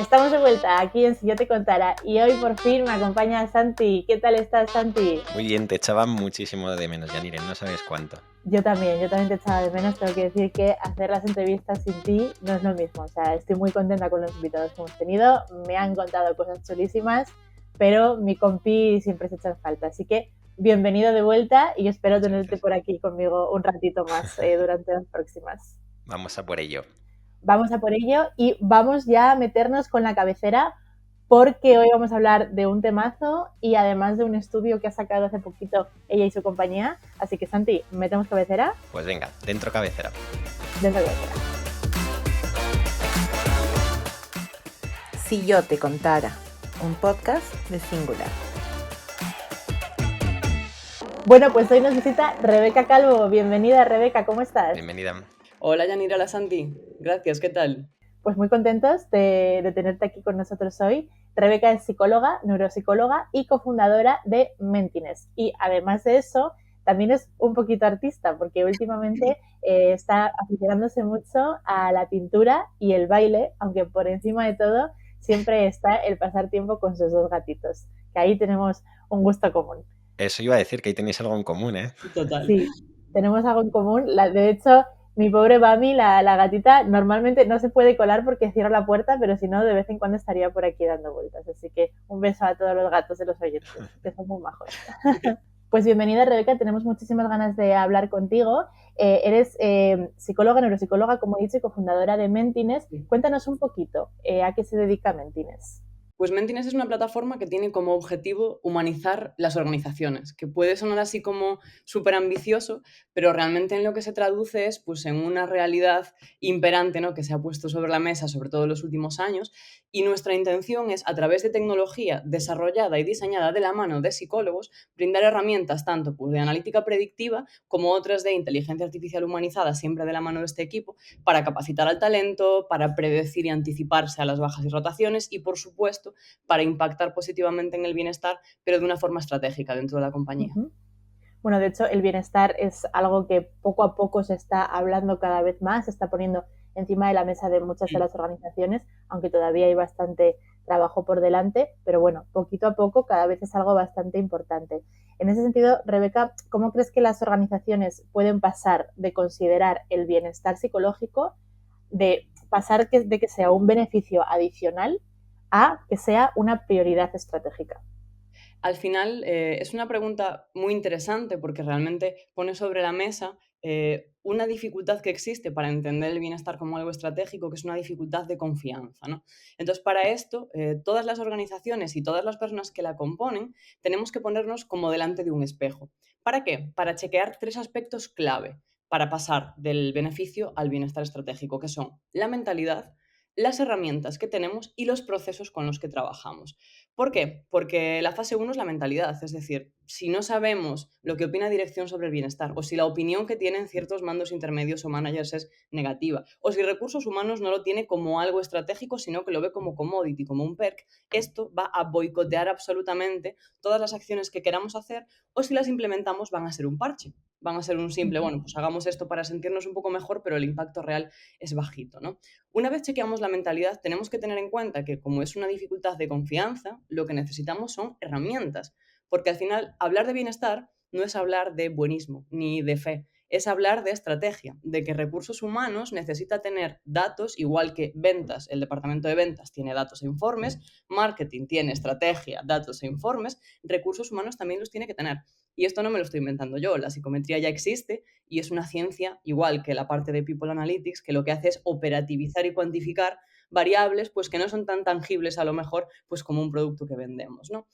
Estamos de vuelta aquí en Si yo te contara y hoy por fin me acompaña Santi. ¿Qué tal estás, Santi? Muy bien, te echaba muchísimo de menos, Yanire, no sabes cuánto. Yo también te echaba de menos. Tengo que decir que hacer las entrevistas sin ti no es lo mismo. O sea, estoy muy contenta con los invitados que hemos tenido. Me han contado cosas chulísimas, pero mi compi siempre se echa en falta. Así que bienvenido de vuelta y espero Muchas tenerte gracias. por aquí conmigo un ratito más durante las próximas. Vamos a por ello. Vamos a por ello y vamos ya a meternos con la cabecera porque hoy vamos a hablar de un temazo y además de un estudio que ha sacado hace poquito ella y su compañía. Así que, Santi, ¿metemos cabecera? Pues venga, dentro cabecera. Dentro cabecera. Si yo te contara, un podcast de Singular. Bueno, pues hoy nos visita Rebeca Calvo. Bienvenida, Rebeca, ¿cómo estás? Bienvenida. Hola Yanira, la Santi. Gracias, ¿qué tal? Pues muy contentos de tenerte aquí con nosotros hoy. Rebeca es psicóloga, neuropsicóloga y cofundadora de Mentines. Y además de eso, también es un poquito artista, porque últimamente está aficionándose mucho a la pintura y el baile, aunque por encima de todo siempre está el pasar tiempo con sus dos gatitos, que ahí tenemos un gusto común. Eso iba a decir, que ahí tenéis algo en común, ¿eh? Total. Sí, tenemos algo en común. De hecho, mi pobre Bami, la gatita, normalmente no se puede colar porque cierra la puerta, pero si no, de vez en cuando estaría por aquí dando vueltas. Así que un beso a todos los gatos de los oyentes, que son muy majos. Pues bienvenida, Rebeca. Tenemos muchísimas ganas de hablar contigo. Eres psicóloga, neuropsicóloga, como he dicho, y cofundadora de Mentines. Cuéntanos un poquito a qué se dedica Mentines. Pues Mentines es una plataforma que tiene como objetivo humanizar las organizaciones, que puede sonar así como súper ambicioso, pero realmente en lo que se traduce es pues, en una realidad imperante, ¿no?, que se ha puesto sobre la mesa, sobre todo en los últimos años, y nuestra intención es, a través de tecnología desarrollada y diseñada de la mano de psicólogos, brindar herramientas tanto pues, de analítica predictiva como otras de inteligencia artificial humanizada, siempre de la mano de este equipo, para capacitar al talento, para predecir y anticiparse a las bajas y rotaciones y, por supuesto, para impactar positivamente en el bienestar, pero de una forma estratégica dentro de la compañía. Uh-huh. Bueno, de hecho, el bienestar es algo que poco a poco se está hablando cada vez más, se está poniendo encima de la mesa de muchas de las organizaciones, aunque todavía hay bastante trabajo por delante, pero bueno, poquito a poco cada vez es algo bastante importante. En ese sentido, Rebeca, ¿cómo crees que las organizaciones pueden pasar de considerar el bienestar psicológico, de pasar de que sea un beneficio adicional a que sea una prioridad estratégica? Al final es una pregunta muy interesante porque realmente pone sobre la mesa una dificultad que existe para entender el bienestar como algo estratégico, que es una dificultad de confianza, ¿no? Entonces, para esto, todas las organizaciones y todas las personas que la componen tenemos que ponernos como delante de un espejo. ¿Para qué? Para chequear tres aspectos clave para pasar del beneficio al bienestar estratégico, que son la mentalidad, las herramientas que tenemos y los procesos con los que trabajamos. ¿Por qué? Porque la fase 1 es la mentalidad, es decir, si no sabemos lo que opina dirección sobre el bienestar, o si la opinión que tienen ciertos mandos intermedios o managers es negativa, o si recursos humanos no lo tiene como algo estratégico, sino que lo ve como commodity, como un perk, esto va a boicotear absolutamente todas las acciones que queramos hacer, o si las implementamos van a ser un parche, van a ser un simple, bueno, pues hagamos esto para sentirnos un poco mejor, pero el impacto real es bajito, ¿no? Una vez chequeamos la mentalidad, tenemos que tener en cuenta que como es una dificultad de confianza, lo que necesitamos son herramientas, porque al final hablar de bienestar no es hablar de buenismo ni de fe, es hablar de estrategia, de que recursos humanos necesita tener datos, igual que ventas, el departamento de ventas tiene datos e informes, marketing tiene estrategia, datos e informes, recursos humanos también los tiene que tener. Y esto no me lo estoy inventando yo, la psicometría ya existe y es una ciencia, igual que la parte de People Analytics, que lo que hace es operativizar y cuantificar variables pues que no son tan tangibles a lo mejor pues como un producto que vendemos, ¿no?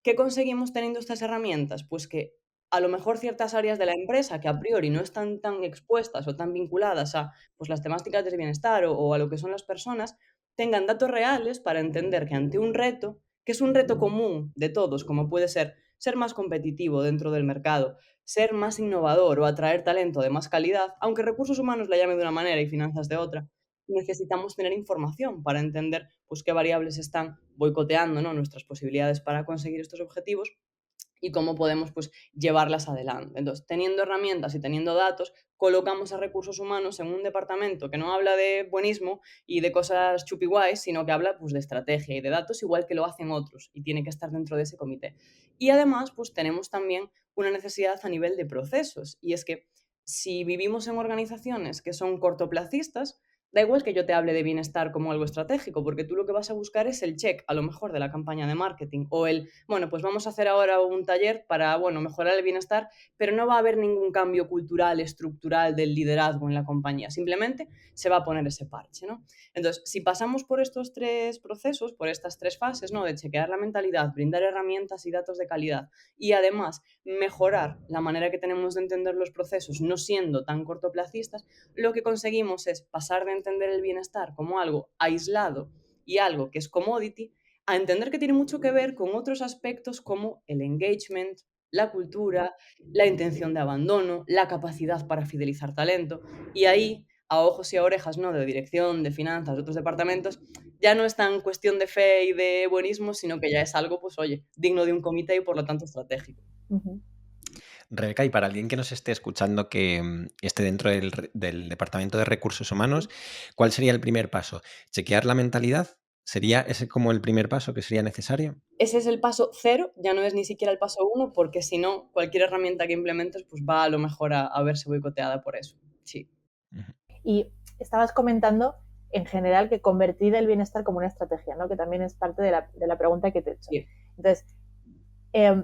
¿Qué conseguimos teniendo estas herramientas? Pues que a lo mejor ciertas áreas de la empresa que a priori no están tan expuestas o tan vinculadas a pues, las temáticas del bienestar o a lo que son las personas, tengan datos reales para entender que ante un reto, que es un reto común de todos, como puede ser más competitivo dentro del mercado, ser más innovador o atraer talento de más calidad, aunque recursos humanos la llame de una manera y finanzas de otra, necesitamos tener información para entender pues, qué variables están boicoteando, ¿no?, nuestras posibilidades para conseguir estos objetivos y cómo podemos pues, llevarlas adelante. Entonces, teniendo herramientas y teniendo datos, colocamos a recursos humanos en un departamento que no habla de buenismo y de cosas chupi guays, sino que habla pues, de estrategia y de datos, igual que lo hacen otros, y tiene que estar dentro de ese comité. Y además, pues tenemos también una necesidad a nivel de procesos, y es que si vivimos en organizaciones que son cortoplacistas, da igual que yo te hable de bienestar como algo estratégico, porque tú lo que vas a buscar es el check, a lo mejor, de la campaña de marketing o el, bueno, pues vamos a hacer ahora un taller para, bueno, mejorar el bienestar, pero no va a haber ningún cambio cultural, estructural del liderazgo en la compañía. Simplemente se va a poner ese parche, ¿no? Entonces, si pasamos por estos 3 procesos, por estas 3 fases, ¿no? De chequear la mentalidad, brindar herramientas y datos de calidad y además mejorar la manera que tenemos de entender los procesos, no siendo tan cortoplacistas, lo que conseguimos es pasar de entender el bienestar como algo aislado y algo que es commodity, a entender que tiene mucho que ver con otros aspectos como el engagement, la cultura, la intención de abandono, la capacidad para fidelizar talento. Y ahí, a ojos y a orejas, ¿no? De dirección, de finanzas, de otros departamentos, ya no es tan cuestión de fe y de buenismo, sino que ya es algo, pues oye, digno de un comité y por lo tanto estratégico. Ujú. Rebeca, y para alguien que nos esté escuchando que esté dentro del Departamento de Recursos Humanos, ¿cuál sería el primer paso? ¿Chequear la mentalidad? ¿Sería ese como el primer paso que sería necesario? Ese es el paso 0, ya no es ni siquiera el paso 1, porque si no, cualquier herramienta que implementes pues va a lo mejor a verse boicoteada por eso. Sí. Ujú. Y estabas comentando en general que convertir el bienestar como una estrategia, ¿no? Que también es parte de la pregunta que te he hecho. Sí. Entonces,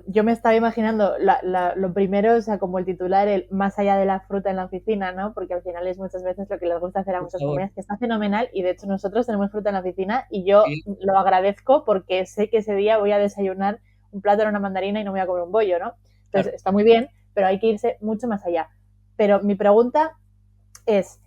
yo me estaba imaginando lo primero, o sea, como el titular, el más allá de la fruta en la oficina, ¿no? Porque al final es muchas veces lo que les gusta hacer a Por muchas favor. familias, que está fenomenal, y de hecho nosotros tenemos fruta en la oficina y yo Sí. lo agradezco porque sé que ese día voy a desayunar un plátano, una mandarina y no me voy a comer un bollo, ¿no? Entonces, Claro. está muy bien, pero hay que irse mucho más allá. Pero mi pregunta es,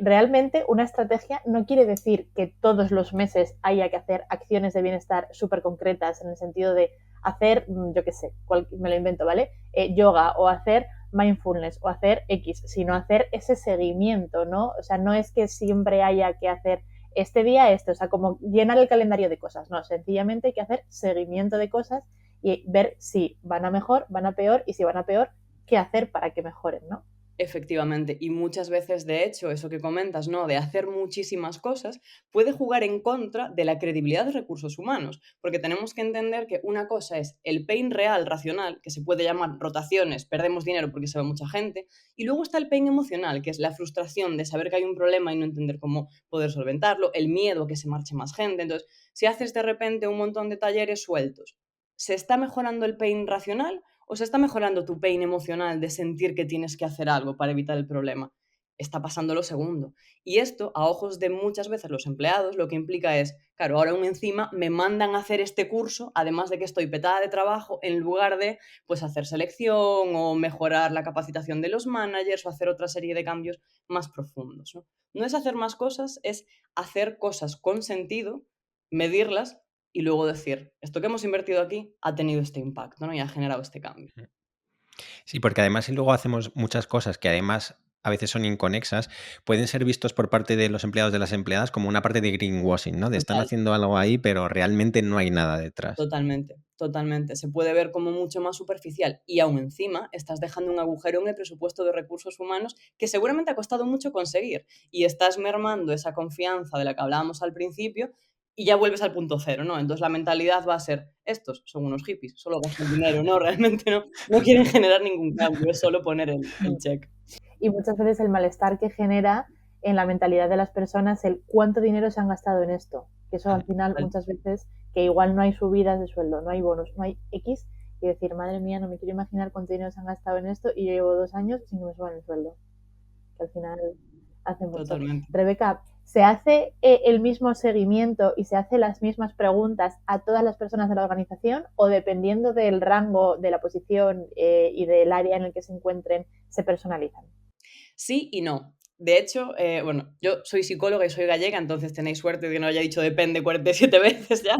realmente una estrategia no quiere decir que todos los meses haya que hacer acciones de bienestar súper concretas en el sentido de hacer, yo qué sé, me lo invento, ¿vale? Yoga o hacer mindfulness o hacer X, sino hacer ese seguimiento, ¿no? O sea, no es que siempre haya que hacer este día esto, o sea, como llenar el calendario de cosas, no, sencillamente hay que hacer seguimiento de cosas y ver si van a mejor, van a peor y si van a peor, qué hacer para que mejoren, ¿no? Efectivamente, y muchas veces, de hecho, eso que comentas, ¿no? De hacer muchísimas cosas, puede jugar en contra de la credibilidad de recursos humanos, porque tenemos que entender que una cosa es el pain real, racional, que se puede llamar rotaciones, perdemos dinero porque se va mucha gente, y luego está el pain emocional, que es la frustración de saber que hay un problema y no entender cómo poder solventarlo, el miedo a que se marche más gente. Entonces, si haces de repente un montón de talleres sueltos, ¿se está mejorando el pain racional o se está mejorando tu pain emocional de sentir que tienes que hacer algo para evitar el problema? Está pasando lo segundo. Y esto, a ojos de muchas veces los empleados, lo que implica es, claro, ahora aún encima me mandan a hacer este curso, además de que estoy petada de trabajo, en lugar de pues hacer selección o mejorar la capacitación de los managers o hacer otra serie de cambios más profundos, ¿no? No es hacer más cosas, es hacer cosas con sentido, medirlas y luego decir, esto que hemos invertido aquí ha tenido este impacto, ¿no? Y ha generado este cambio. Sí, porque además si luego hacemos muchas cosas que además a veces son inconexas, pueden ser vistos por parte de los empleados de las empleadas como una parte de greenwashing, ¿no? De están Total, haciendo algo ahí, pero realmente no hay nada detrás. totalmente, totalmente. Se puede ver como mucho más superficial y aún encima estás dejando un agujero en el presupuesto de recursos humanos que seguramente ha costado mucho conseguir y estás mermando esa confianza de la que hablábamos al principio y ya vuelves al punto 0, ¿no? Entonces la mentalidad va a ser, estos son unos hippies, solo gastan dinero, ¿no? Realmente no quieren generar ningún cambio, es solo poner el check. Y muchas veces el malestar que genera en la mentalidad de las personas el cuánto dinero se han gastado en esto. Que eso al final muchas veces, que igual no hay subidas de sueldo, no hay bonos, no hay X, y decir, madre mía, no me quiero imaginar cuánto dinero se han gastado en esto y yo llevo 2 años sin que me suban el sueldo. Que al final hace mucho. Totalmente. Rebeca, ¿se hace el mismo seguimiento y se hace las mismas preguntas a todas las personas de la organización o dependiendo del rango, de la posición y del área en el que se encuentren, se personalizan? Sí y no. De hecho, bueno, yo soy psicóloga y soy gallega, entonces tenéis suerte de que no haya dicho depende 47 veces ya.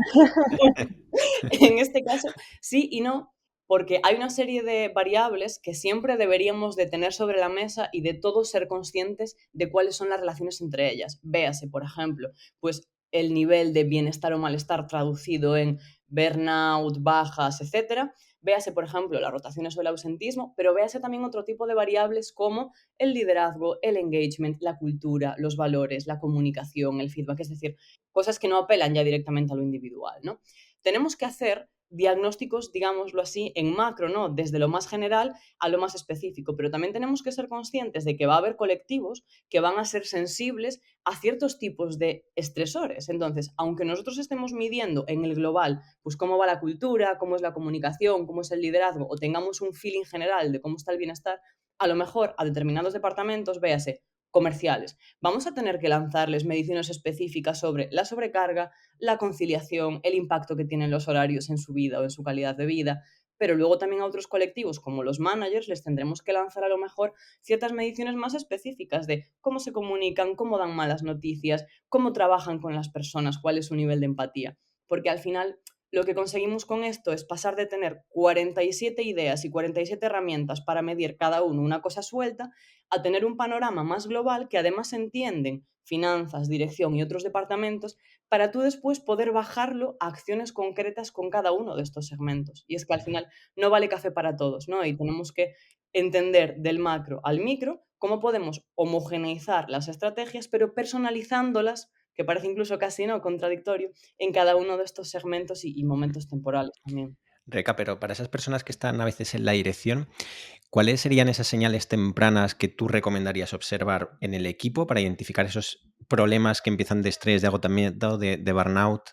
En este caso, sí y no, porque hay una serie de variables que siempre deberíamos de tener sobre la mesa y de todos ser conscientes de cuáles son las relaciones entre ellas. Véase, por ejemplo, pues el nivel de bienestar o malestar traducido en burnout, bajas, etcétera. Véase, por ejemplo, las rotaciones o el ausentismo, pero véase también otro tipo de variables como el liderazgo, el engagement, la cultura, los valores, la comunicación, el feedback, es decir, cosas que no apelan ya directamente a lo individual, ¿no? Tenemos que hacer diagnósticos, digámoslo así, en macro, ¿no? Desde lo más general a lo más específico, pero también tenemos que ser conscientes de que va a haber colectivos que van a ser sensibles a ciertos tipos de estresores. Entonces, aunque nosotros estemos midiendo en el global, pues cómo va la cultura, cómo es la comunicación, cómo es el liderazgo, o tengamos un feeling general de cómo está el bienestar, a lo mejor a determinados departamentos, véase, comerciales, vamos a tener que lanzarles mediciones específicas sobre la sobrecarga, la conciliación, el impacto que tienen los horarios en su vida o en su calidad de vida, pero luego también a otros colectivos como los managers les tendremos que lanzar a lo mejor ciertas mediciones más específicas de cómo se comunican, cómo dan malas noticias, cómo trabajan con las personas, cuál es su nivel de empatía, porque al final lo que conseguimos con esto es pasar de tener 47 ideas y 47 herramientas para medir cada uno una cosa suelta a tener un panorama más global que además entienden finanzas, dirección y otros departamentos para tú después poder bajarlo a acciones concretas con cada uno de estos segmentos. Y es que al final no vale café para todos, ¿no? Y tenemos que entender del macro al micro cómo podemos homogeneizar las estrategias, pero personalizándolas, que parece incluso casi no contradictorio, en cada uno de estos segmentos y momentos temporales también. Rebeca, pero para esas personas que están a veces en la dirección, ¿cuáles serían esas señales tempranas que tú recomendarías observar en el equipo para identificar esos problemas que empiezan de estrés, de agotamiento, de burnout?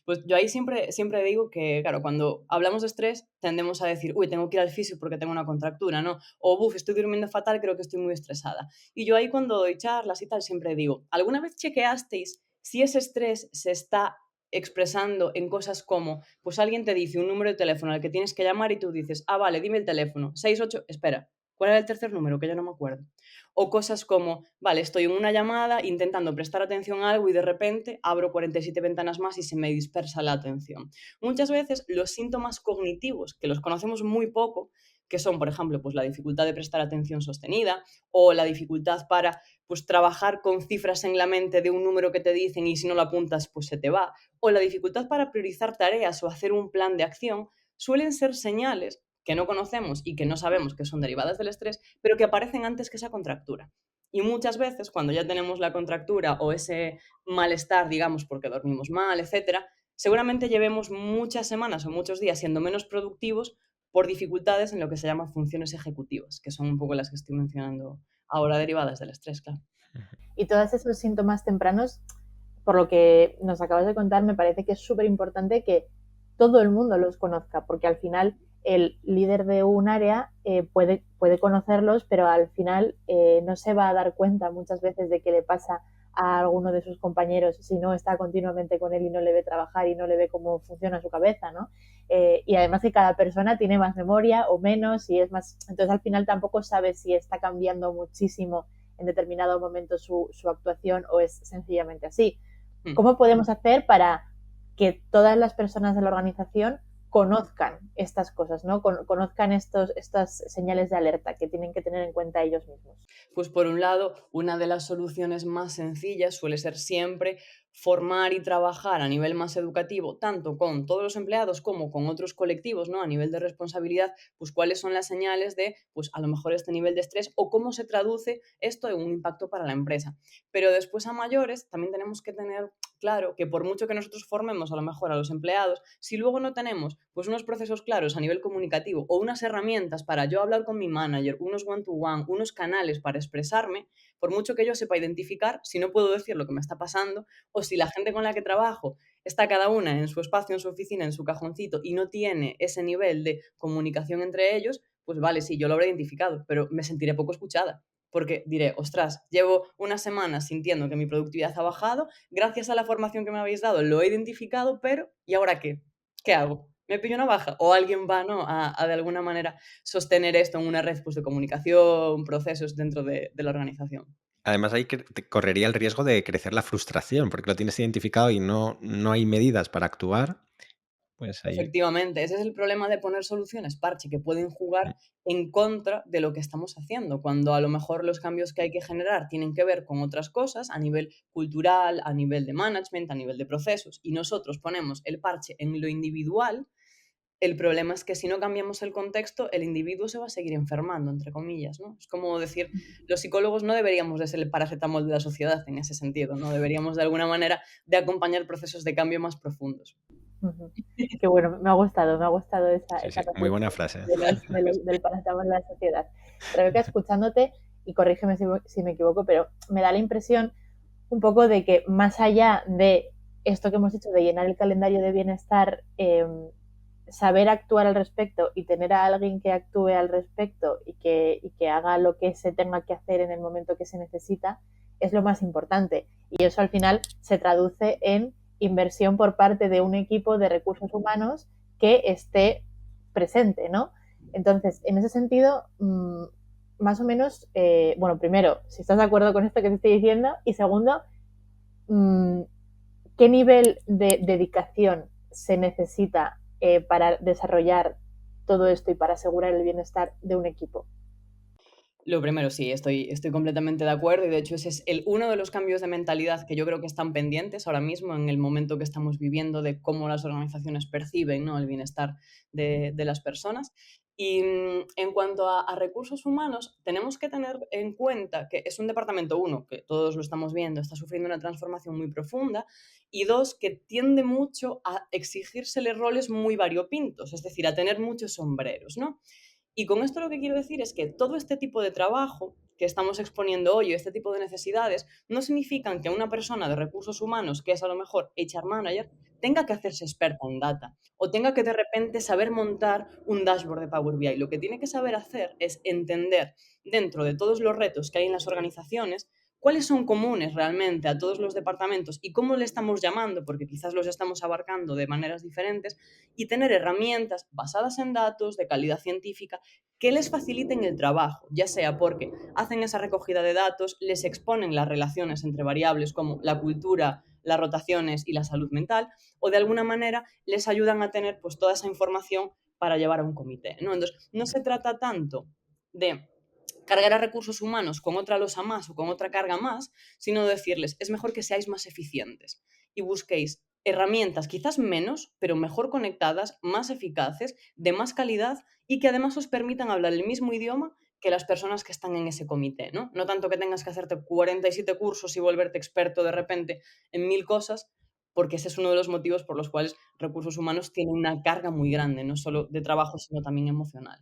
Pues yo ahí siempre digo que, claro, cuando hablamos de estrés tendemos a decir, uy, tengo que ir al fisio porque tengo una contractura, ¿no? O, buf, estoy durmiendo fatal, creo que estoy muy estresada. Y yo ahí cuando doy charlas y tal siempre digo, ¿alguna vez chequeasteis si ese estrés se está expresando en cosas como, pues alguien te dice un número de teléfono al que tienes que llamar y tú dices, ah, vale, dime el teléfono, 68, espera, ¿cuál era el tercer número? Que yo no me acuerdo. O cosas como, vale, estoy en una llamada intentando prestar atención a algo y de repente abro 47 ventanas más y se me dispersa la atención. Muchas veces los síntomas cognitivos, que los conocemos muy poco, que son, por ejemplo, pues la dificultad de prestar atención sostenida o la dificultad para pues, trabajar con cifras en la mente de un número que te dicen y si no lo apuntas, pues se te va, o la dificultad para priorizar tareas o hacer un plan de acción, suelen ser señales que no conocemos y que no sabemos que son derivadas del estrés, pero que aparecen antes que esa contractura. Y muchas veces, cuando ya tenemos la contractura o ese malestar, digamos, porque dormimos mal, etcétera, seguramente llevemos muchas semanas o muchos días siendo menos productivos por dificultades en lo que se llama funciones ejecutivas, que son un poco las que estoy mencionando ahora derivadas del estrés, claro. Y todos esos síntomas tempranos, por lo que nos acabas de contar, me parece que es súper importante que todo el mundo los conozca, porque al final el líder de un área puede conocerlos, pero al final no se va a dar cuenta muchas veces de qué le pasa a alguno de sus compañeros si no está continuamente con él y no le ve trabajar y no le ve cómo funciona su cabeza, ¿no? Y además que cada persona tiene más memoria o menos y es más, entonces al final tampoco sabe si está cambiando muchísimo en determinado momento su actuación o es sencillamente así. ¿Cómo podemos hacer para que todas las personas de la organización conozcan estas cosas, ¿no? Conozcan estas señales de alerta que tienen que tener en cuenta ellos mismos? Pues por un lado, una de las soluciones más sencillas suele ser siempre formar y trabajar a nivel más educativo, tanto con todos los empleados como con otros colectivos, ¿no? A nivel de responsabilidad, pues cuáles son las señales de, pues a lo mejor este nivel de estrés o cómo se traduce esto en un impacto para la empresa. Pero después a mayores también tenemos que tener claro que por mucho que nosotros formemos a lo mejor a los empleados, si luego no tenemos pues unos procesos claros a nivel comunicativo o unas herramientas para yo hablar con mi manager, unos one-to-one, unos canales para expresarme, por mucho que yo sepa identificar, si no puedo decir lo que me está pasando o si la gente con la que trabajo está cada una en su espacio, en su oficina, en su cajoncito y no tiene ese nivel de comunicación entre ellos, pues vale, sí, yo lo habré identificado, pero me sentiré poco escuchada. Porque diré, ostras, llevo una semana sintiendo que mi productividad ha bajado, gracias a la formación que me habéis dado lo he identificado, pero ¿y ahora qué? ¿Qué hago? ¿Me pillo una baja? ¿O alguien va, ¿no? a de alguna manera sostener esto en una red pues, de comunicación, procesos dentro de la organización? Además, ahí te correría el riesgo de crecer la frustración, porque lo tienes identificado y no hay medidas para actuar. pues ahí. Efectivamente, ese es el problema de poner soluciones parche que pueden jugar en contra de lo que estamos haciendo, cuando a lo mejor los cambios que hay que generar tienen que ver con otras cosas a nivel cultural, a nivel de management, a nivel de procesos, y nosotros ponemos el parche en lo individual. El problema es que si no cambiamos el contexto, el individuo se va a seguir enfermando, entre comillas, ¿no? Es como decir, los psicólogos no deberíamos de ser el paracetamol de la sociedad en ese sentido, ¿no? Deberíamos de alguna manera de acompañar procesos de cambio más profundos. Qué bueno, me ha gustado esa, Sí, esa sí, muy buena frase. del paracetamol de la sociedad. Rebeca, escuchándote, y corrígeme si me equivoco, pero me da la impresión un poco de que más allá de esto que hemos dicho de llenar el calendario de bienestar, saber actuar al respecto y tener a alguien que actúe al respecto y que haga lo que se tenga que hacer en el momento que se necesita, es lo más importante. Y eso al final se traduce en inversión por parte de un equipo de recursos humanos que esté presente, ¿no? Entonces, en ese sentido, más o menos, bueno, primero, si estás de acuerdo con esto que te estoy diciendo, y segundo, ¿qué nivel de dedicación se necesita para desarrollar todo esto y para asegurar el bienestar de un equipo? Lo primero, sí, estoy completamente de acuerdo, y de hecho ese es uno de los cambios de mentalidad que yo creo que están pendientes ahora mismo en el momento que estamos viviendo de cómo las organizaciones perciben, ¿no?, el bienestar de las personas. Y en cuanto a recursos humanos, tenemos que tener en cuenta que es un departamento, uno, que todos lo estamos viendo, está sufriendo una transformación muy profunda, y dos, que tiende mucho a exigírsele roles muy variopintos, es decir, a tener muchos sombreros, ¿no? Y con esto lo que quiero decir es que todo este tipo de trabajo que estamos exponiendo hoy, este tipo de necesidades, no significan que una persona de recursos humanos, que es a lo mejor HR manager, tenga que hacerse experta en data o tenga que de repente saber montar un dashboard de Power BI. Lo que tiene que saber hacer es entender, dentro de todos los retos que hay en las organizaciones, cuáles son comunes realmente a todos los departamentos y cómo le estamos llamando, porque quizás los estamos abarcando de maneras diferentes, y tener herramientas basadas en datos de calidad científica que les faciliten el trabajo, ya sea porque hacen esa recogida de datos, les exponen las relaciones entre variables como la cultura, las rotaciones y la salud mental, o de alguna manera les ayudan a tener pues toda esa información para llevar a un comité, ¿no? Entonces, no se trata tanto de cargar a recursos humanos con otra losa más o con otra carga más, sino decirles, es mejor que seáis más eficientes y busquéis herramientas quizás menos, pero mejor conectadas, más eficaces, de más calidad y que además os permitan hablar el mismo idioma que las personas que están en ese comité, ¿no? No tanto que tengas que hacerte 47 cursos y volverte experto de repente en 1000 cosas, porque ese es uno de los motivos por los cuales recursos humanos tienen una carga muy grande, no solo de trabajo, sino también emocional.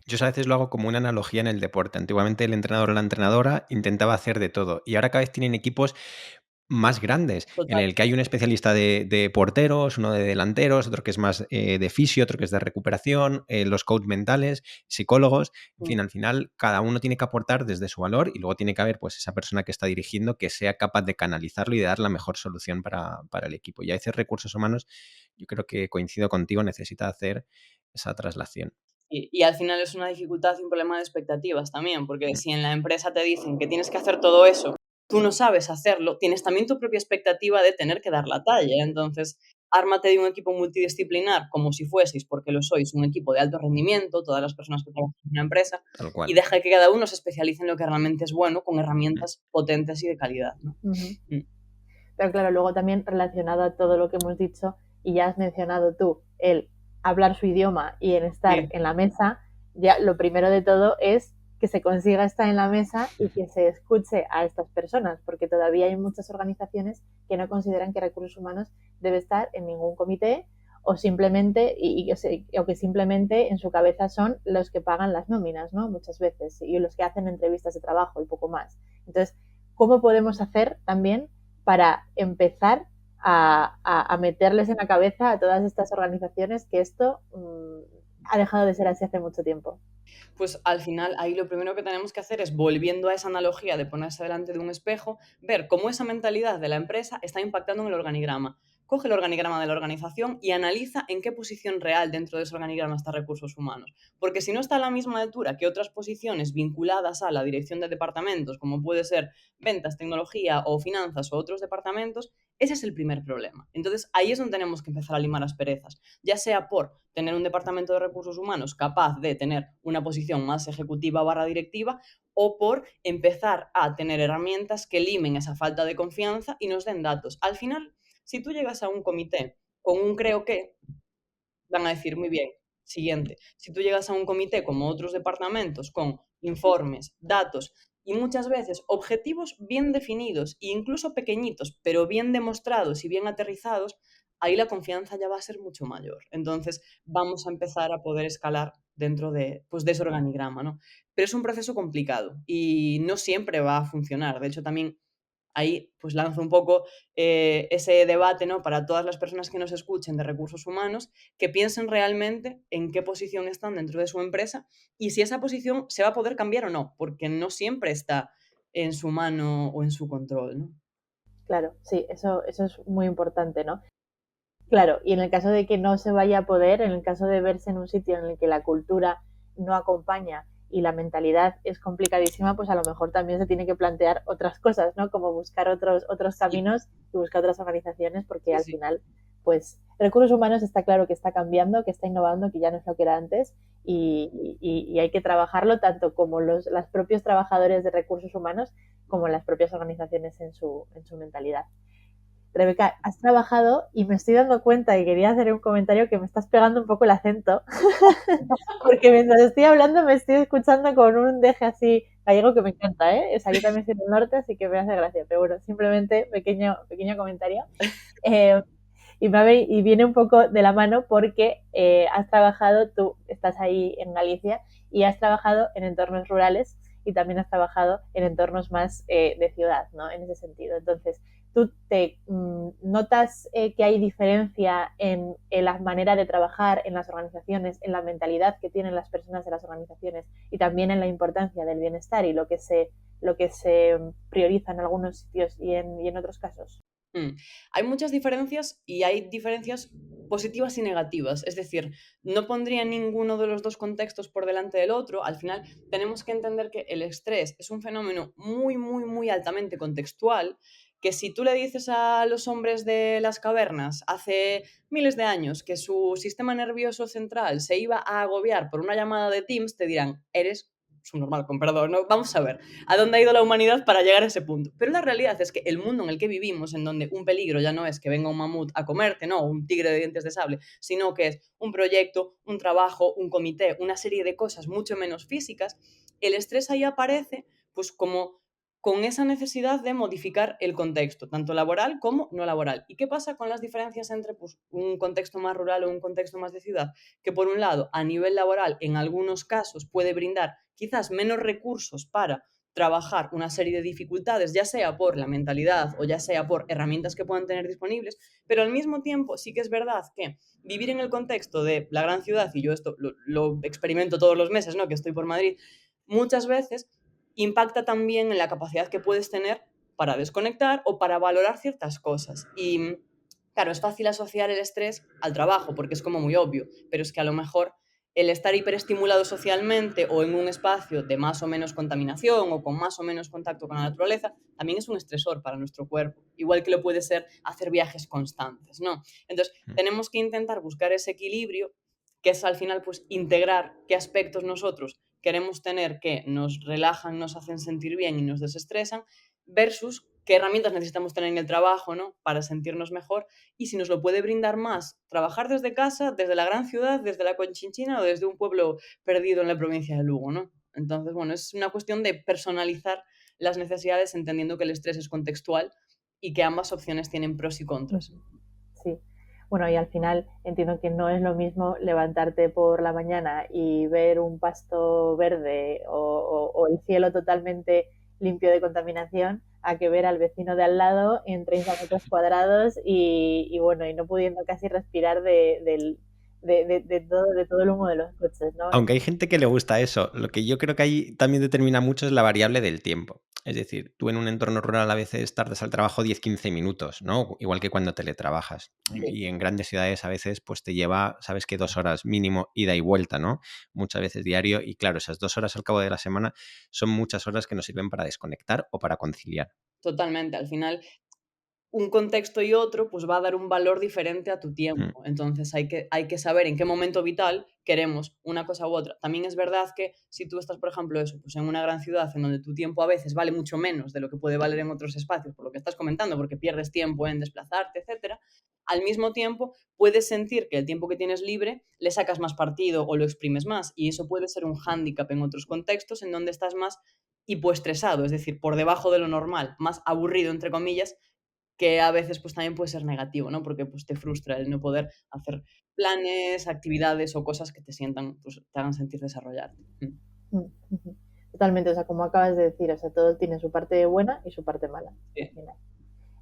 Yo a veces lo hago como una analogía en el deporte. Antiguamente el entrenador o la entrenadora intentaba hacer de todo y ahora cada vez tienen equipos más grandes, en Total. el que hay un especialista de porteros, uno de delanteros, otro que es más de fisio, otro que es de recuperación, los coach mentales, psicólogos, en fin, al final cada uno tiene que aportar desde su valor y luego tiene que haber pues esa persona que está dirigiendo que sea capaz de canalizarlo y de dar la mejor solución para el equipo. Y a veces recursos humanos, yo creo que coincido contigo, necesita hacer esa traslación. Y al final es una dificultad y un problema de expectativas también, porque si en la empresa te dicen que tienes que hacer todo eso, tú no sabes hacerlo, tienes también tu propia expectativa de tener que dar la talla. Entonces, ármate de un equipo multidisciplinar como si fueseis, porque lo sois, un equipo de alto rendimiento, todas las personas que trabajan en una empresa, Tal cual. y deja que cada uno se especialice en lo que realmente es bueno, con herramientas potentes y de calidad, ¿no? Pero claro, luego también relacionado a todo lo que hemos dicho y ya has mencionado tú, el hablar su idioma y en estar en la mesa, ya lo primero de todo es que se consiga estar en la mesa y que se escuche a estas personas, porque todavía hay muchas organizaciones que no consideran que recursos humanos debe estar en ningún comité o simplemente o que simplemente en su cabeza son los que pagan las nóminas, ¿no? Muchas veces, y los que hacen entrevistas de trabajo y poco más. Entonces, ¿cómo podemos hacer también para empezar a meterles en la cabeza a todas estas organizaciones que esto ha dejado de ser así hace mucho tiempo? Pues al final ahí lo primero que tenemos que hacer es, volviendo a esa analogía de ponerse delante de un espejo, ver cómo esa mentalidad de la empresa está impactando en el organigrama, coge el organigrama de la organización y analiza en qué posición real dentro de ese organigrama está recursos humanos. Porque si no está a la misma altura que otras posiciones vinculadas a la dirección de departamentos, como puede ser ventas, tecnología o finanzas o otros departamentos, ese es el primer problema. Entonces, ahí es donde tenemos que empezar a limar asperezas, ya sea por tener un departamento de recursos humanos capaz de tener una posición más ejecutiva / directiva, o por empezar a tener herramientas que limen esa falta de confianza y nos den datos. Al final, si tú llegas a un comité con un creo que, van a decir, muy bien, siguiente. Si tú llegas a un comité como otros departamentos con informes, datos y muchas veces objetivos bien definidos e incluso pequeñitos, pero bien demostrados y bien aterrizados, ahí la confianza ya va a ser mucho mayor. Entonces vamos a empezar a poder escalar dentro de, pues, de ese organigrama, ¿no? Pero es un proceso complicado y no siempre va a funcionar. De hecho, también ahí pues lanzo un poco ese debate, ¿no? Para todas las personas que nos escuchen de recursos humanos, que piensen realmente en qué posición están dentro de su empresa y si esa posición se va a poder cambiar o no, porque no siempre está en su mano o en su control, ¿no? Claro, sí, eso es muy importante, ¿no? Claro, y en el caso de que no se vaya a poder, en el caso de verse en un sitio en el que la cultura no acompaña y la mentalidad es complicadísima, pues a lo mejor también se tiene que plantear otras cosas, ¿no? Como buscar otros Sí, caminos y buscar otras organizaciones, porque sí, al sí. final, pues, recursos humanos está claro que está cambiando, que está innovando, que ya no es lo que era antes, y hay que trabajarlo tanto como los propios trabajadores de recursos humanos como las propias organizaciones en su mentalidad. Rebeca, has trabajado y me estoy dando cuenta y quería hacer un comentario que me estás pegando un poco el acento, porque mientras estoy hablando me estoy escuchando con un deje así gallego que me encanta, ¿eh? O sea, yo también soy del norte, así que me hace gracia, pero bueno, simplemente pequeño comentario. Eh, y viene un poco de la mano porque has trabajado, tú estás ahí en Galicia y has trabajado en entornos rurales y también has trabajado en entornos más de ciudad, ¿no? En ese sentido. Entonces, ¿tú te notas que hay diferencia en la manera de trabajar en las organizaciones, en la mentalidad que tienen las personas de las organizaciones y también en la importancia del bienestar y lo que se prioriza en algunos sitios y en otros casos? Hay muchas diferencias y hay diferencias positivas y negativas. Es decir, no pondría ninguno de los dos contextos por delante del otro. Al final tenemos que entender que el estrés es un fenómeno muy, muy, muy altamente contextual, que si tú le dices a los hombres de las cavernas hace miles de años que su sistema nervioso central se iba a agobiar por una llamada de Teams, te dirán, eres subnormal, con perdón, ¿no? Vamos a ver a dónde ha ido la humanidad para llegar a ese punto. Pero la realidad es que el mundo en el que vivimos, en donde un peligro ya no es que venga un mamut a comerte, no, un tigre de dientes de sable, sino que es un proyecto, un trabajo, un comité, una serie de cosas mucho menos físicas, el estrés ahí aparece pues como con esa necesidad de modificar el contexto, tanto laboral como no laboral. ¿Y qué pasa con las diferencias entre pues, un contexto más rural o un contexto más de ciudad? Que por un lado, a nivel laboral, en algunos casos puede brindar quizás menos recursos para trabajar una serie de dificultades, ya sea por la mentalidad o ya sea por herramientas que puedan tener disponibles, pero al mismo tiempo sí que es verdad que vivir en el contexto de la gran ciudad, y yo esto lo experimento todos los meses, ¿no? Que estoy por Madrid, muchas veces impacta también en la capacidad que puedes tener para desconectar o para valorar ciertas cosas. Y claro, es fácil asociar el estrés al trabajo porque es como muy obvio, pero es que a lo mejor el estar hiperestimulado socialmente o en un espacio de más o menos contaminación o con más o menos contacto con la naturaleza también es un estresor para nuestro cuerpo, igual que lo puede ser hacer viajes constantes, ¿no? Entonces, tenemos que intentar buscar ese equilibrio, que es al final pues integrar qué aspectos nosotros queremos tener que nos relajan, nos hacen sentir bien y nos desestresan, versus qué herramientas necesitamos tener en el trabajo, ¿no? Para sentirnos mejor y si nos lo puede brindar más trabajar desde casa, desde la gran ciudad, desde la Conchinchina o desde un pueblo perdido en la provincia de Lugo, ¿no? Entonces, bueno, es una cuestión de personalizar las necesidades entendiendo que el estrés es contextual y que ambas opciones tienen pros y contras. Sí. Bueno, y al final entiendo que no es lo mismo levantarte por la mañana y ver un pasto verde o el cielo totalmente limpio de contaminación a que ver al vecino de al lado en 30 metros cuadrados y bueno, y no pudiendo casi respirar de todo el humo de los coches, ¿no? Aunque hay gente que le gusta eso, lo que yo creo que ahí también determina mucho es la variable del tiempo. Es decir, tú en un entorno rural a veces tardas al trabajo 10-15 minutos, ¿no? Igual que cuando teletrabajas. Y en grandes ciudades a veces pues te lleva, sabes que 2 horas mínimo ida y vuelta, ¿no? Muchas veces diario. Y claro, esas 2 horas al cabo de la semana son muchas horas que nos sirven para desconectar o para conciliar. Totalmente, al final un contexto y otro, pues va a dar un valor diferente a tu tiempo. Entonces hay que saber en qué momento vital queremos una cosa u otra. También es verdad que si tú estás, por ejemplo, eso, pues en una gran ciudad en donde tu tiempo a veces vale mucho menos de lo que puede valer en otros espacios, por lo que estás comentando, porque pierdes tiempo en desplazarte, etcétera, al mismo tiempo puedes sentir que el tiempo que tienes libre le sacas más partido o lo exprimes más, y eso puede ser un hándicap en otros contextos en donde estás más hipoestresado, es decir, por debajo de lo normal, más aburrido, entre comillas, que a veces pues también puede ser negativo, ¿no? Porque pues te frustra el no poder hacer planes, actividades o cosas que te sientan, pues te hagan sentir desarrollarte. Totalmente, o sea, como acabas de decir, o sea, todo tiene su parte buena y su parte mala. Sí. Al final.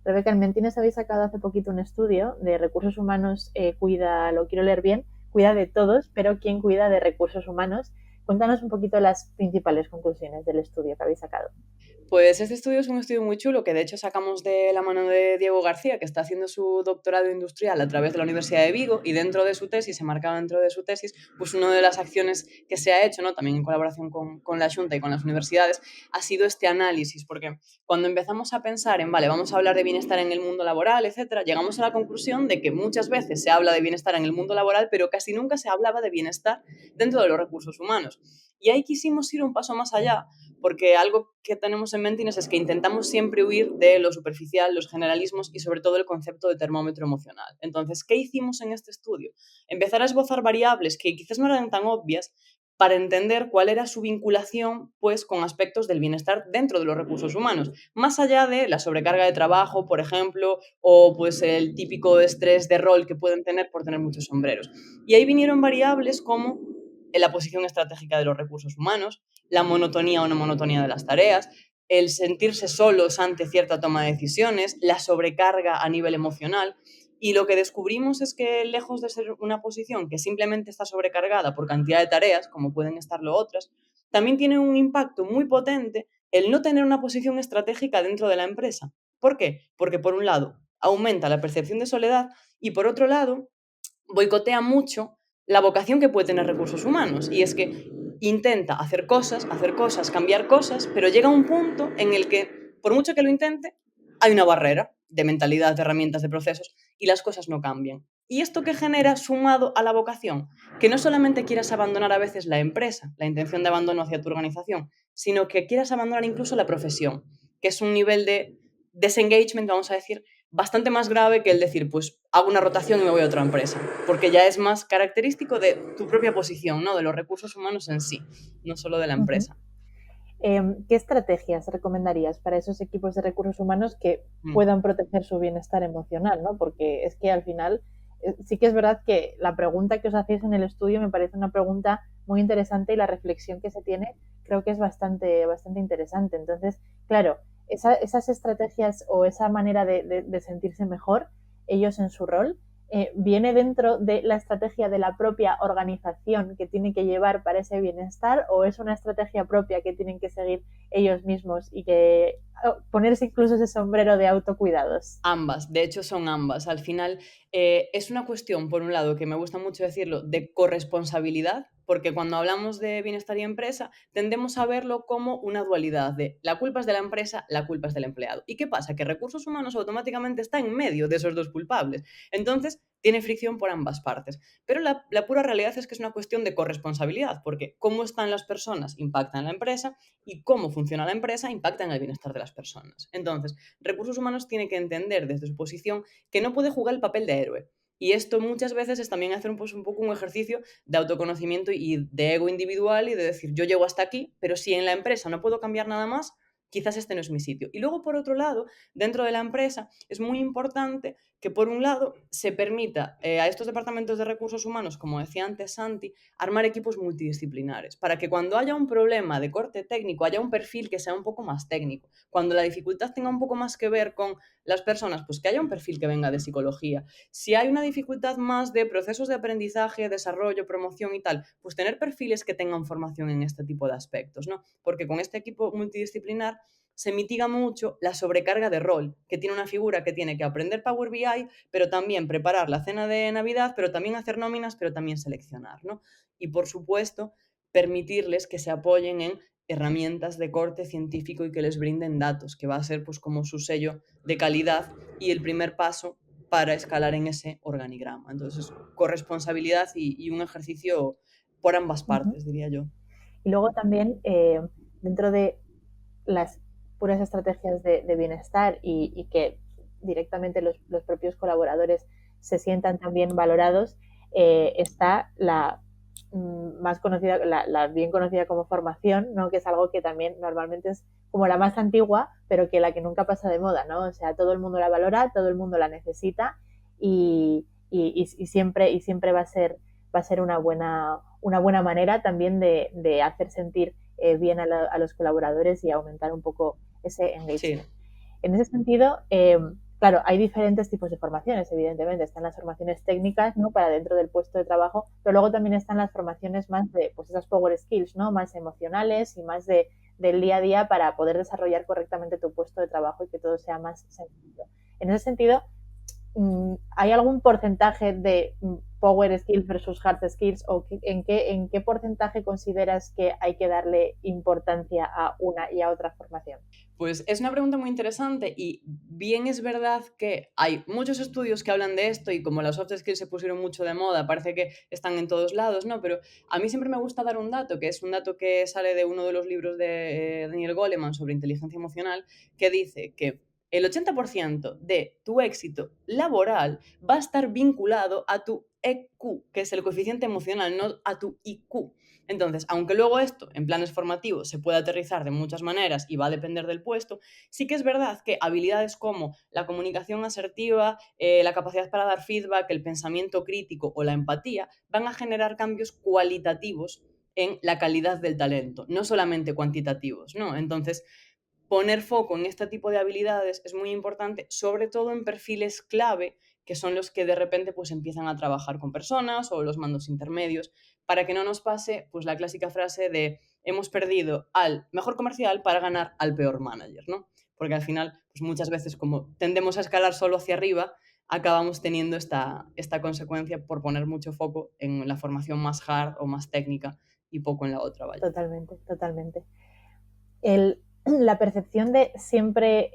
Rebeca, en Mentines habéis sacado hace poquito un estudio de recursos humanos, cuida, lo quiero leer bien, cuida de todos, pero ¿quién cuida de recursos humanos? Cuéntanos un poquito las principales conclusiones del estudio que habéis sacado. Pues este estudio es un estudio muy chulo que de hecho sacamos de la mano de Diego García, que está haciendo su doctorado industrial a través de la Universidad de Vigo, y dentro de su tesis, se marcaba dentro de su tesis, pues una de las acciones que se ha hecho, ¿no? También en colaboración con la Xunta y con las universidades, ha sido este análisis, porque cuando empezamos a pensar en, vale, vamos a hablar de bienestar en el mundo laboral, etcétera, llegamos a la conclusión de que muchas veces se habla de bienestar en el mundo laboral, pero casi nunca se hablaba de bienestar dentro de los recursos humanos. Y ahí quisimos ir un paso más allá, porque algo que tenemos en Mentines es que intentamos siempre huir de lo superficial, los generalismos y sobre todo el concepto de termómetro emocional. Entonces, ¿qué hicimos en este estudio? Empezar a esbozar variables que quizás no eran tan obvias para entender cuál era su vinculación pues, con aspectos del bienestar dentro de los recursos humanos, más allá de la sobrecarga de trabajo, por ejemplo, o pues el típico estrés de rol que pueden tener por tener muchos sombreros. Y ahí vinieron variables como la posición estratégica de los recursos humanos, la monotonía o no monotonía de las tareas, el sentirse solos ante cierta toma de decisiones, la sobrecarga a nivel emocional. Y lo que descubrimos es que, lejos de ser una posición que simplemente está sobrecargada por cantidad de tareas, como pueden estarlo otras, también tiene un impacto muy potente el no tener una posición estratégica dentro de la empresa. ¿Por qué? Porque, por un lado, aumenta la percepción de soledad y, por otro lado, boicotea mucho la vocación que puede tener recursos humanos. Y es que intenta hacer cosas, cambiar cosas, pero llega a un punto en el que, por mucho que lo intente, hay una barrera de mentalidad, de herramientas, de procesos, y las cosas no cambian. ¿Y esto qué genera sumado a la vocación? Que no solamente quieras abandonar a veces la empresa, la intención de abandono hacia tu organización, sino que quieras abandonar incluso la profesión, que es un nivel de desengagement, vamos a decir, bastante más grave que el decir, pues hago una rotación y me voy a otra empresa, porque ya es más característico de tu propia posición, ¿no? De los recursos humanos en sí, no solo de la empresa. ¿Qué estrategias recomendarías para esos equipos de recursos humanos que puedan proteger su bienestar emocional, ¿no? Porque es que al final sí que es verdad que la pregunta que os hacéis en el estudio me parece una pregunta muy interesante y la reflexión que se tiene creo que es bastante interesante. Entonces, claro, esas estrategias o esa manera de sentirse mejor, ellos en su rol, ¿viene dentro de la estrategia de la propia organización que tiene que llevar para ese bienestar o es una estrategia propia que tienen que seguir ellos mismos y que ponerse incluso ese sombrero de autocuidados? Ambas, de hecho son ambas. Al final es una cuestión, por un lado, que me gusta mucho decirlo, de corresponsabilidad, porque cuando hablamos de bienestar y empresa tendemos a verlo como una dualidad de la culpa es de la empresa, la culpa es del empleado. ¿Y qué pasa? Que recursos humanos automáticamente está en medio de esos dos culpables. Entonces tiene fricción por ambas partes. Pero la pura realidad es que es una cuestión de corresponsabilidad, porque cómo están las personas impacta en la empresa y cómo funciona la empresa impacta en el bienestar de las personas. Entonces, recursos humanos tiene que entender desde su posición que no puede jugar el papel de héroe. Y esto muchas veces es también hacer un poco un ejercicio de autoconocimiento y de ego individual y de decir, yo llego hasta aquí, pero si en la empresa no puedo cambiar nada más, quizás este no es mi sitio. Y luego, por otro lado, dentro de la empresa es muy importante que, por un lado, se permita a estos departamentos de recursos humanos, como decía antes Santi, armar equipos multidisciplinares, para que cuando haya un problema de corte técnico, haya un perfil que sea un poco más técnico. Cuando la dificultad tenga un poco más que ver con las personas, pues que haya un perfil que venga de psicología. Si hay una dificultad más de procesos de aprendizaje, desarrollo, promoción y tal, pues tener perfiles que tengan formación en este tipo de aspectos, ¿no? Porque con este equipo multidisciplinar se mitiga mucho la sobrecarga de rol, que tiene una figura que tiene que aprender Power BI, pero también preparar la cena de Navidad, pero también hacer nóminas, pero también seleccionar, ¿no? Y por supuesto, permitirles que se apoyen en herramientas de corte científico y que les brinden datos, que va a ser pues como su sello de calidad y el primer paso para escalar en ese organigrama. Entonces, corresponsabilidad y un ejercicio por ambas partes, diría yo. Y luego también, dentro de las puras estrategias de bienestar y que directamente los propios colaboradores se sientan también valorados, está la más conocida, la bien conocida como formación, ¿no? Que es algo que también normalmente es como la más antigua, pero que la que nunca pasa de moda, ¿no? O sea, todo el mundo la valora, todo el mundo la necesita y siempre va a ser una buena manera también de hacer sentir bien a los colaboradores y aumentar un poco ese engagement. Sí. En ese sentido, claro, hay diferentes tipos de formaciones, evidentemente. Están las formaciones técnicas, ¿no? Para dentro del puesto de trabajo, pero luego también están las formaciones más de, pues esas power skills, ¿no? Más emocionales y más del día a día para poder desarrollar correctamente tu puesto de trabajo y que todo sea más sencillo. En ese sentido, ¿hay algún porcentaje de power skills versus hard skills o en qué porcentaje consideras que hay que darle importancia a una y a otra formación? Pues es una pregunta muy interesante y bien es verdad que hay muchos estudios que hablan de esto y como las soft skills se pusieron mucho de moda, parece que están en todos lados, ¿no? Pero a mí siempre me gusta dar un dato, que es un dato que sale de uno de los libros de Daniel Goleman sobre inteligencia emocional, que dice que el 80% de tu éxito laboral va a estar vinculado a tu EQ, que es el coeficiente emocional, no a tu IQ. Entonces, aunque luego esto en planes formativos se puede aterrizar de muchas maneras y va a depender del puesto, sí que es verdad que habilidades como la comunicación asertiva, la capacidad para dar feedback, el pensamiento crítico o la empatía van a generar cambios cualitativos en la calidad del talento, no solamente cuantitativos, ¿no? Entonces, poner foco en este tipo de habilidades es muy importante, sobre todo en perfiles clave, que son los que de repente pues empiezan a trabajar con personas o los mandos intermedios, para que no nos pase pues la clásica frase de hemos perdido al mejor comercial para ganar al peor manager, ¿no? Porque al final, pues muchas veces como tendemos a escalar solo hacia arriba, acabamos teniendo esta consecuencia por poner mucho foco en la formación más hard o más técnica y poco en la otra, ¿vale? Totalmente, totalmente. La percepción de siempre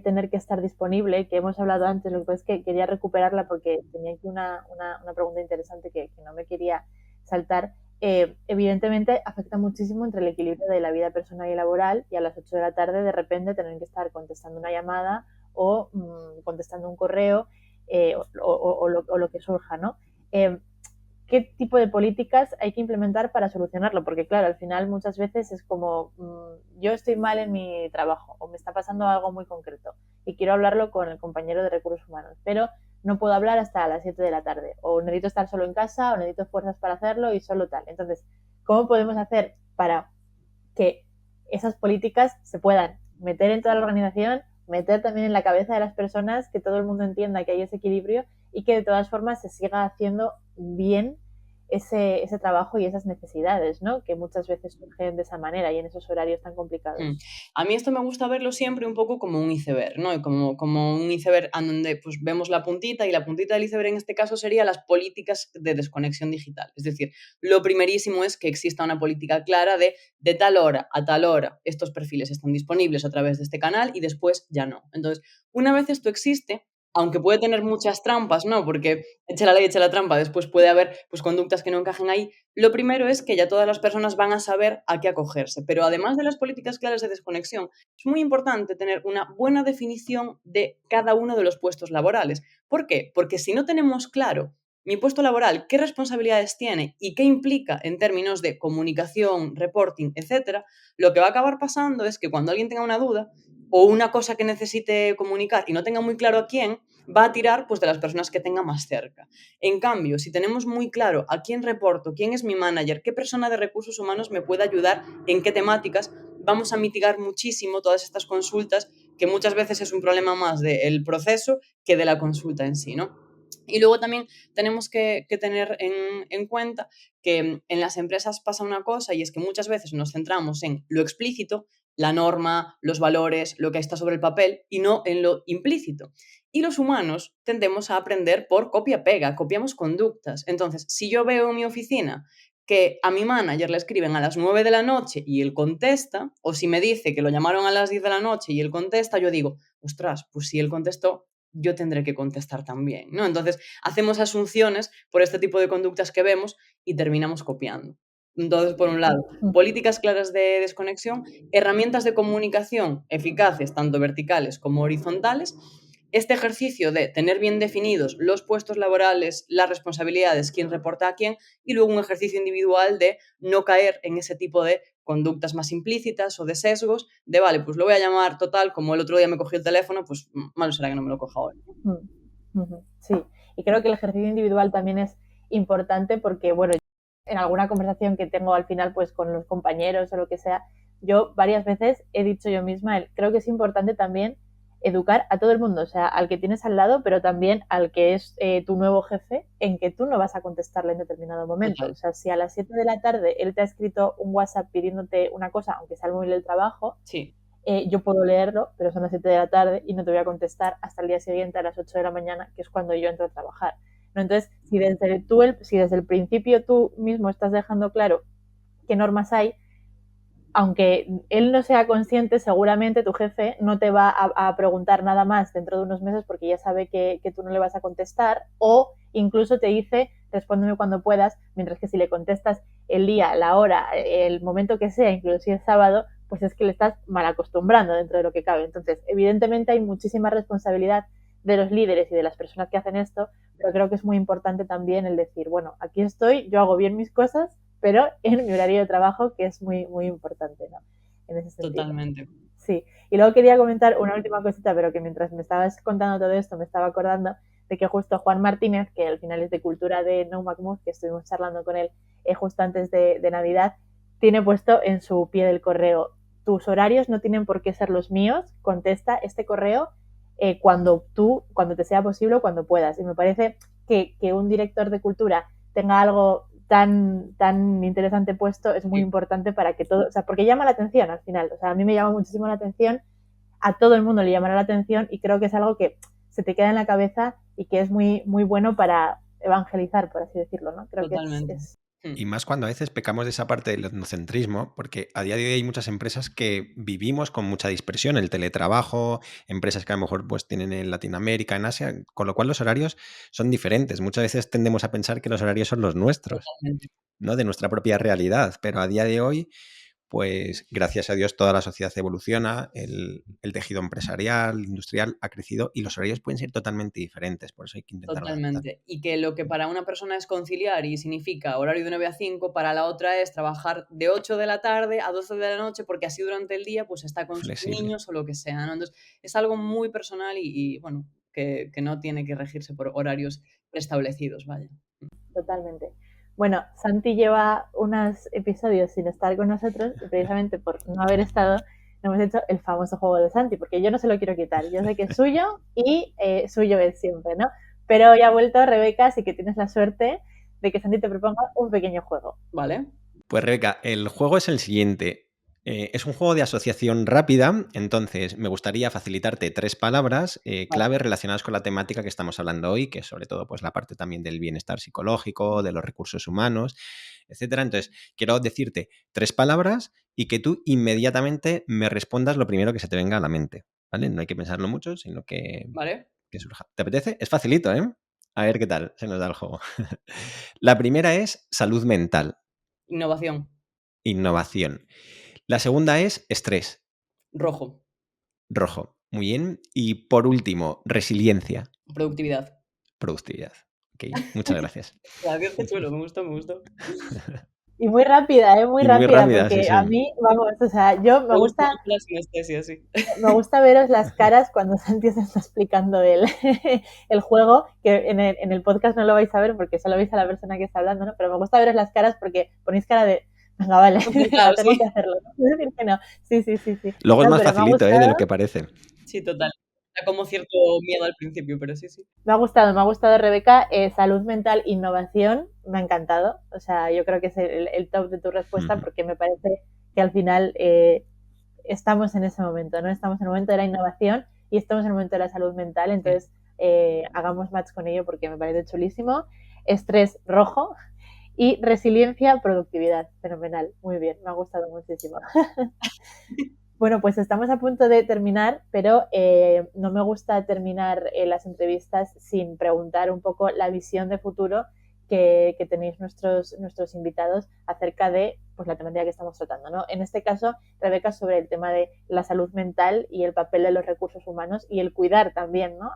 tener que estar disponible, que hemos hablado antes, lo que pasa es que quería recuperarla porque tenía aquí una pregunta interesante que no me quería saltar. Evidentemente afecta muchísimo entre el equilibrio de la vida personal y laboral y a las 8 de la tarde de repente tener que estar contestando una llamada o contestando un correo o lo que surja, ¿no? ¿Qué tipo de políticas hay que implementar para solucionarlo? Porque claro, al final muchas veces es como yo estoy mal en mi trabajo o me está pasando algo muy concreto y quiero hablarlo con el compañero de recursos humanos, pero no puedo hablar hasta las 7 de la tarde o necesito estar solo en casa o necesito fuerzas para hacerlo y solo tal. Entonces, ¿cómo podemos hacer para que esas políticas se puedan meter en toda la organización, meter también en la cabeza de las personas, que todo el mundo entienda que hay ese equilibrio y que de todas formas se siga haciendo bien ese trabajo y esas necesidades, ¿no? Que muchas veces surgen de esa manera y en esos horarios tan complicados? A mí esto me gusta verlo siempre un poco como un iceberg, ¿no? Como un iceberg en donde pues, vemos la puntita y la puntita del iceberg en este caso sería las políticas de desconexión digital. Es decir, lo primerísimo es que exista una política clara de tal hora a tal hora estos perfiles están disponibles a través de este canal y después ya no. Entonces, una vez esto existe, aunque puede tener muchas trampas, ¿no? Porque echa la ley, echa la trampa, después puede haber pues, conductas que no encajen ahí. Lo primero es que ya todas las personas van a saber a qué acogerse. Pero además de las políticas claras de desconexión, es muy importante tener una buena definición de cada uno de los puestos laborales. ¿Por qué? Porque si no tenemos claro mi puesto laboral, qué responsabilidades tiene y qué implica en términos de comunicación, reporting, etcétera, lo que va a acabar pasando es que cuando alguien tenga una duda o una cosa que necesite comunicar y no tenga muy claro a quién, va a tirar pues, de las personas que tenga más cerca. En cambio, si tenemos muy claro a quién reporto, quién es mi manager, qué persona de recursos humanos me puede ayudar, en qué temáticas, vamos a mitigar muchísimo todas estas consultas, que muchas veces es un problema más del proceso que de la consulta en sí, ¿no? Y luego también tenemos que tener en cuenta que en las empresas pasa una cosa y es que muchas veces nos centramos en lo explícito la norma, los valores, lo que está sobre el papel y no en lo implícito. Y los humanos tendemos a aprender por copia-pega, copiamos conductas. Entonces, si yo veo en mi oficina que a mi manager le escriben a las 9 de la noche y él contesta, o si me dice que lo llamaron a las 10 de la noche y él contesta, yo digo, ostras, pues si él contestó, yo tendré que contestar también, ¿no? Entonces, hacemos asunciones por este tipo de conductas que vemos y terminamos copiando. Entonces, por un lado, políticas claras de desconexión, herramientas de comunicación eficaces, tanto verticales como horizontales, este ejercicio de tener bien definidos los puestos laborales, las responsabilidades, quién reporta a quién, y luego un ejercicio individual de no caer en ese tipo de conductas más implícitas o de sesgos, de vale, pues lo voy a llamar total, como el otro día me cogió el teléfono, pues malo será que no me lo coja hoy. Sí, y creo que el ejercicio individual también es importante porque, bueno, en alguna conversación que tengo al final pues con los compañeros o lo que sea, yo varias veces he dicho yo misma, creo que es importante también educar a todo el mundo, o sea, al que tienes al lado, pero también al que es tu nuevo jefe, en que tú no vas a contestarle en determinado momento. Total. O sea, si a las 7 de la tarde él te ha escrito un WhatsApp pidiéndote una cosa, aunque sea el móvil del trabajo, sí. Yo puedo leerlo, pero son las 7 de la tarde y no te voy a contestar hasta el día siguiente a las 8 de la mañana, que es cuando yo entro a trabajar, ¿no? Entonces, si desde el principio tú mismo estás dejando claro qué normas hay, aunque él no sea consciente, seguramente tu jefe no te va a preguntar nada más dentro de unos meses porque ya sabe que tú no le vas a contestar, o incluso te dice, respóndeme cuando puedas, mientras que si le contestas el día, la hora, el momento que sea, incluso si es sábado, pues es que le estás mal acostumbrando dentro de lo que cabe. Entonces, evidentemente hay muchísima responsabilidad de los líderes y de las personas que hacen esto, pero creo que es muy importante también el decir, bueno, aquí estoy, yo hago bien mis cosas, pero en mi horario de trabajo, que es muy, muy importante, ¿no? En ese sentido. Totalmente. Sí. Y luego quería comentar una última cosita, pero que mientras me estabas contando todo esto, me estaba acordando de que justo Juan Martínez, que al final es de Cultura de No Macmood, que estuvimos charlando con él justo antes de Navidad, tiene puesto en su pie del correo, tus horarios no tienen por qué ser los míos, contesta este correo cuando te sea posible o cuando puedas. Y me parece que un director de cultura tenga algo tan interesante puesto es muy importante para que todo, o sea, porque llama la atención al final, o sea, a mí me llama muchísimo la atención, a todo el mundo le llamará la atención y creo que es algo que se te queda en la cabeza y que es muy, muy bueno para evangelizar, por así decirlo, ¿no? Creo Totalmente. que es... Y más cuando a veces pecamos de esa parte del etnocentrismo, porque a día de hoy hay muchas empresas que vivimos con mucha dispersión, el teletrabajo, empresas que a lo mejor pues tienen en Latinoamérica, en Asia, con lo cual los horarios son diferentes. Muchas veces tendemos a pensar que los horarios son los nuestros, Totalmente. ¿no? De nuestra propia realidad, pero a día de hoy, pues gracias a Dios toda la sociedad evoluciona, el tejido empresarial, industrial ha crecido y los horarios pueden ser totalmente diferentes, por eso hay que intentar adaptar. Totalmente. Y que lo que para una persona es conciliar y significa horario de 9 a 5, para la otra es trabajar de 8 de la tarde a 12 de la noche, porque así durante el día pues está con sus Flexible. niños o lo que sea, ¿no? Entonces, es algo muy personal y bueno, que no tiene que regirse por horarios preestablecidos, vaya. Totalmente. Bueno, Santi lleva unos episodios sin estar con nosotros y precisamente por no haber estado hemos hecho el famoso juego de Santi, porque yo no se lo quiero quitar, yo sé que es suyo y suyo es siempre, ¿no? Pero ya ha vuelto Rebeca, así que tienes la suerte de que Santi te proponga un pequeño juego. Vale. Pues Rebeca, el juego es el siguiente. Es un juego de asociación rápida, entonces me gustaría facilitarte 3 palabras clave relacionadas con la temática que estamos hablando hoy, que es sobre todo pues, la parte también del bienestar psicológico, de los recursos humanos, etcétera. Entonces, quiero decirte 3 palabras y que tú inmediatamente me respondas lo primero que se te venga a la mente, ¿vale? No hay que pensarlo mucho, sino que surja. ¿Te apetece? Es facilito, ¿eh? A ver qué tal se nos da el juego. La primera es salud mental. Innovación. Innovación. La segunda es estrés. Rojo. Rojo. Muy bien. Y por último, resiliencia. Productividad. Productividad. Ok, muchas gracias. Gracias, qué chulo, me gustó. Y muy rápida, muy rápida, porque sí. a mí, vamos, o sea, yo me gusta... Sí. Me gusta veros las caras cuando Santi os está explicando el juego, que en el podcast no lo vais a ver porque solo veis a la persona que está hablando, ¿no? Pero me gusta veros las caras porque ponéis cara de, venga, vale, Claro, tengo que hacerlo, ¿no? Es decir que no. Sí. Luego no, es más facilito, de lo que parece. Sí, total. Da como cierto miedo al principio, pero sí. Me ha gustado Rebeca. Salud mental, innovación, me ha encantado. O sea, yo creo que es el top de tu respuesta porque me parece que al final estamos en ese momento, ¿no? Estamos en el momento de la innovación y estamos en el momento de la salud mental, entonces hagamos match con ello porque me parece chulísimo. Estrés rojo y resiliencia, productividad. Fenomenal, muy bien, me ha gustado muchísimo. Bueno, pues estamos a punto de terminar, pero no me gusta terminar las entrevistas sin preguntar un poco la visión de futuro que tenéis nuestros invitados acerca de pues, la temática que estamos tratando, ¿no? En este caso, Rebeca, sobre el tema de la salud mental y el papel de los recursos humanos y el cuidar también, ¿no?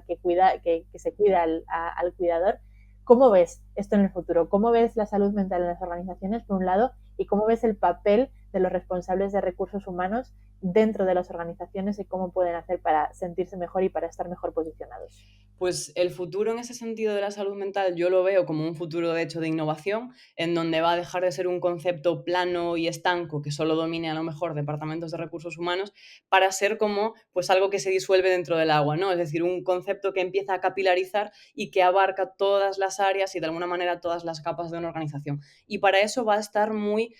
Que se cuida al cuidador. ¿Cómo ves esto en el futuro? ¿Cómo ves la salud mental en las organizaciones, por un lado, y cómo ves el papel de los responsables de recursos humanos dentro de las organizaciones y cómo pueden hacer para sentirse mejor y para estar mejor posicionados? Pues el futuro en ese sentido de la salud mental yo lo veo como un futuro de hecho de innovación, en donde va a dejar de ser un concepto plano y estanco que solo domine a lo mejor departamentos de recursos humanos para ser como pues algo que se disuelve dentro del agua, ¿no? Es decir, un concepto que empieza a capilarizar y que abarca todas las áreas y de alguna manera todas las capas de una organización. Y para eso va a estar muy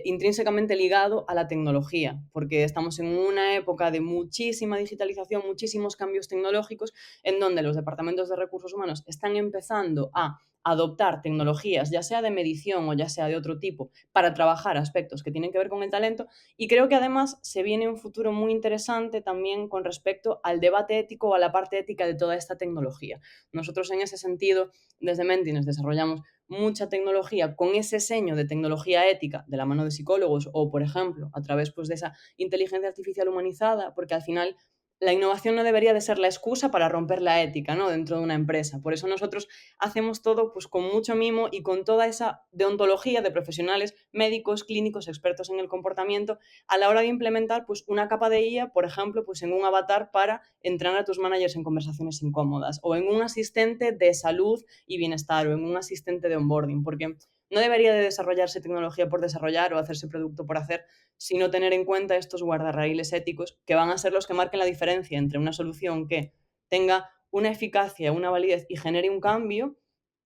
intrínsecamente ligado a la tecnología, porque estamos en una época de muchísima digitalización, muchísimos cambios tecnológicos, en donde los departamentos de recursos humanos están empezando a adoptar tecnologías, ya sea de medición o ya sea de otro tipo, para trabajar aspectos que tienen que ver con el talento. Y creo que además se viene un futuro muy interesante también con respecto al debate ético o a la parte ética de toda esta tecnología. Nosotros en ese sentido, desde Mentines, desarrollamos mucha tecnología con ese seño de tecnología ética de la mano de psicólogos o, por ejemplo, a través pues, de esa inteligencia artificial humanizada, porque al final la innovación no debería de ser la excusa para romper la ética, ¿no? Dentro de una empresa. Por eso nosotros hacemos todo pues, con mucho mimo y con toda esa deontología de profesionales médicos, clínicos, expertos en el comportamiento, a la hora de implementar pues, una capa de IA, por ejemplo, pues, en un avatar para entrenar a tus managers en conversaciones incómodas, o en un asistente de salud y bienestar, o en un asistente de onboarding, porque no debería de desarrollarse tecnología por desarrollar o hacerse producto por hacer, sino tener en cuenta estos guardarraíles éticos que van a ser los que marquen la diferencia entre una solución que tenga una eficacia, una validez y genere un cambio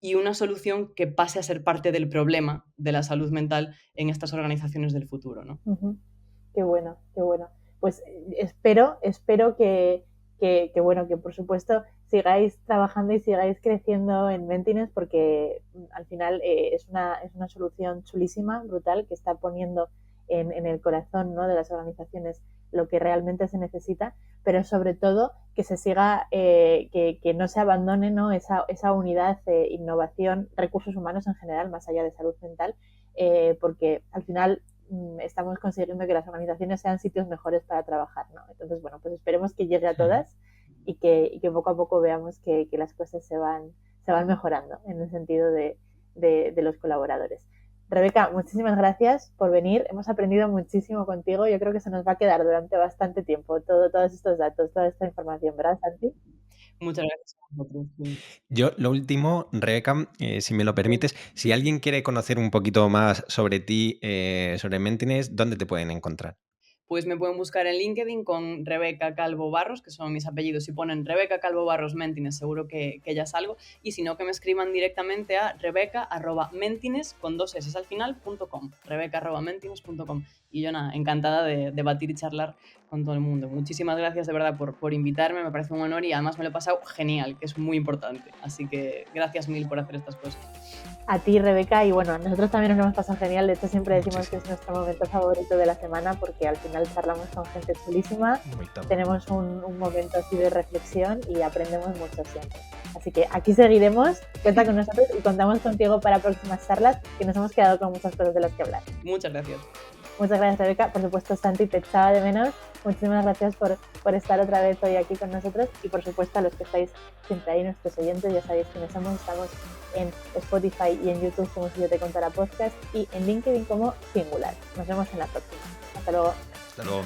y una solución que pase a ser parte del problema de la salud mental en estas organizaciones del futuro, ¿no? Qué bueno, qué bueno. Pues espero que bueno, que por supuesto sigáis trabajando y sigáis creciendo en Mentines porque al final es una solución chulísima, brutal, que está poniendo en el corazón, ¿no? de las organizaciones lo que realmente se necesita, pero sobre todo que se siga, que no se abandone, ¿no? esa unidad de innovación, recursos humanos en general, más allá de salud mental, porque al final estamos consiguiendo que las organizaciones sean sitios mejores para trabajar, ¿no? Entonces, bueno, pues esperemos que llegue a todas y que poco a poco veamos que las cosas se van mejorando en el sentido de los colaboradores. Rebeca, muchísimas gracias por venir. Hemos aprendido muchísimo contigo. Yo creo que se nos va a quedar durante bastante tiempo todos estos datos, toda esta información, ¿verdad, Santi? Muchas gracias a vosotros. Yo, lo último, Rebeca, si me lo permites, si alguien quiere conocer un poquito más sobre ti, sobre Mentines, ¿dónde te pueden encontrar? Pues me pueden buscar en LinkedIn con Rebeca Calvo Barros, que son mis apellidos. Si ponen Rebeca Calvo Barros Mentines, seguro que ya salgo. Y si no, que me escriban directamente a rebeca@mentines, con 2 S al final.com. rebeca@mentines.com. Y yo nada, encantada de debatir y charlar con todo el mundo. Muchísimas gracias de verdad por invitarme, me parece un honor y además me lo he pasado genial, que es muy importante. Así que gracias mil por hacer estas cosas. A ti, Rebeca, y bueno, nosotros también nos lo hemos pasado genial. De hecho, siempre decimos que es nuestro momento favorito de la semana porque al final charlamos con gente chulísima, tenemos un momento así de reflexión y aprendemos mucho siempre. Así que aquí seguiremos, cuenta con nosotros y contamos contigo para próximas charlas, que nos hemos quedado con muchas cosas de las que hablar. Muchas gracias. Muchas gracias, Rebeca. Por supuesto, Santi, te echaba de menos. Muchísimas gracias por estar otra vez hoy aquí con nosotros y por supuesto a los que estáis siempre ahí, nuestros oyentes, ya sabéis quiénes somos. Estamos en Spotify y en YouTube como Si Yo Te Contara Podcast y en LinkedIn como Singular. Nos vemos en la próxima. Hasta luego. Hasta luego.